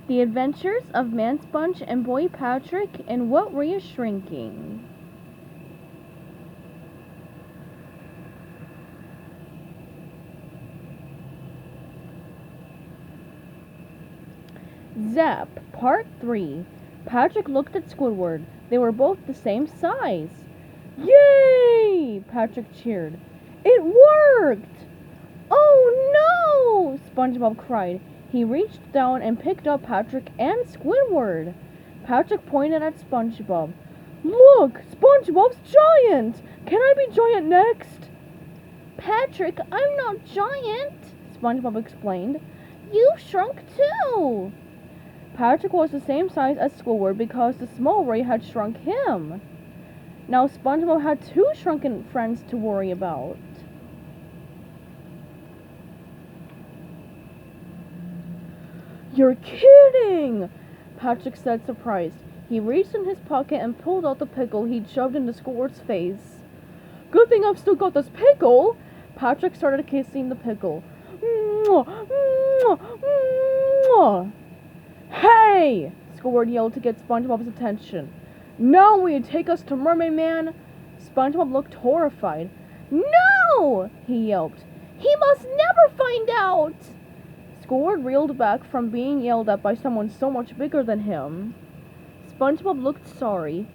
The Adventures of Man Sponge and Boy Patrick and What Ray is Shrinking. Zap, Part 3. Patrick looked at Squidward. They were both the same size. Yay! Patrick cheered. It worked! Oh no! SpongeBob cried. He reached down and picked up Patrick and Squidward. Patrick pointed at SpongeBob. Look! SpongeBob's giant! Can I be giant next? Patrick, I'm not giant, SpongeBob explained. You've shrunk too! Patrick was the same size as Squidward because the small Ray had shrunk him. Now SpongeBob had two shrunken friends to worry about. You're kidding! Patrick said, surprised. He reached in his pocket and pulled out the pickle he'd shoved into Squidward's face. Good thing I've still got this pickle! Patrick started kissing the pickle. Mwah, mwah, mwah. Hey! Squidward yelled to get SpongeBob's attention. Now will you take us to Mermaid Man? SpongeBob looked horrified. No! He yelped. He must never find out! Squidward reeled back from being yelled at by someone so much bigger than him. SpongeBob looked sorry.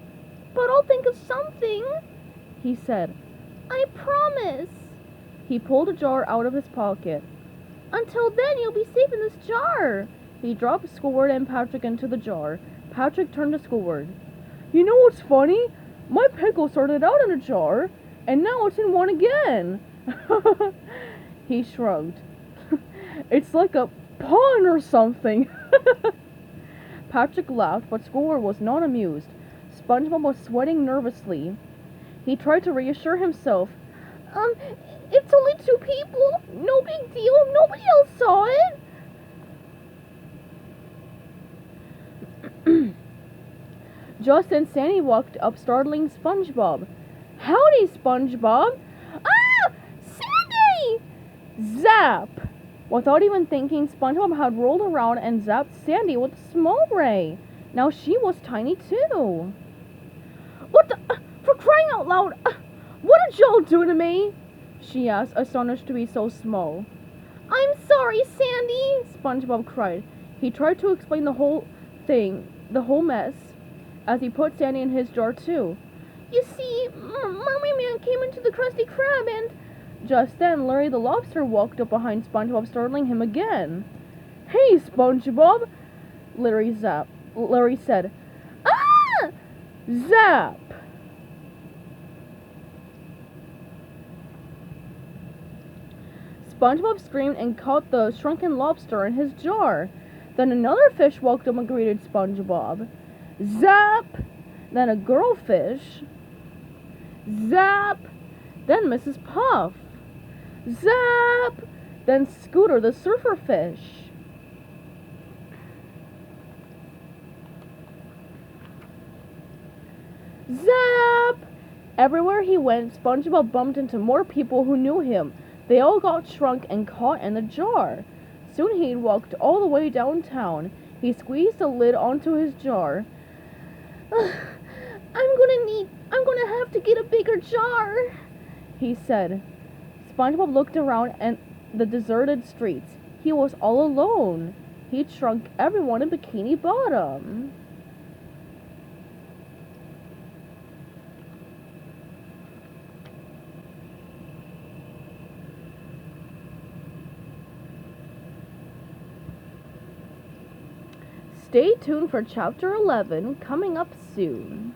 But I'll think of something, he said. I promise. He pulled a jar out of his pocket. Until then, you'll be safe in this jar. He dropped Squidward and Patrick into the jar. Patrick turned to Squidward. You know what's funny? My pickle started out in a jar, and now it's in one again. He shrugged. It's like a pun or something. Patrick laughed, but Squidward was not amused. SpongeBob was sweating nervously. He tried to reassure himself. It's only two people. No big deal. Nobody else saw it. Just then Sandy walked up, startling SpongeBob. Howdy, SpongeBob! Ah! Sandy! Zap! Without even thinking, SpongeBob had rolled around and zapped Sandy with a small ray. Now she was tiny too. What the? For crying out loud! What did y'all do to me? She asked, astonished to be so small. I'm sorry, Sandy! SpongeBob cried. He tried to explain the whole thing, the whole mess, as he put Sandy in his jar too. You see, Mermaid Man came into the Krusty Krab and... Just then, Larry the Lobster walked up behind SpongeBob, startling him again. Hey, SpongeBob! Larry said. Ah! Zap! SpongeBob screamed and caught the shrunken lobster in his jar. Then another fish walked up and greeted SpongeBob. Zap! Then a girl fish. Zap! Then Mrs. Puff. Zap! Then Scooter the surfer fish. Zap! Everywhere he went, SpongeBob bumped into more people who knew him. They all got shrunk and caught in the jar. Soon he'd walked all the way downtown. He squeezed the lid onto his jar. I'm gonna have to get a bigger jar, he said. SpongeBob looked around at the deserted streets. He was all alone. He'd shrunk everyone in Bikini Bottom. Stay tuned for Chapter 11, coming up soon.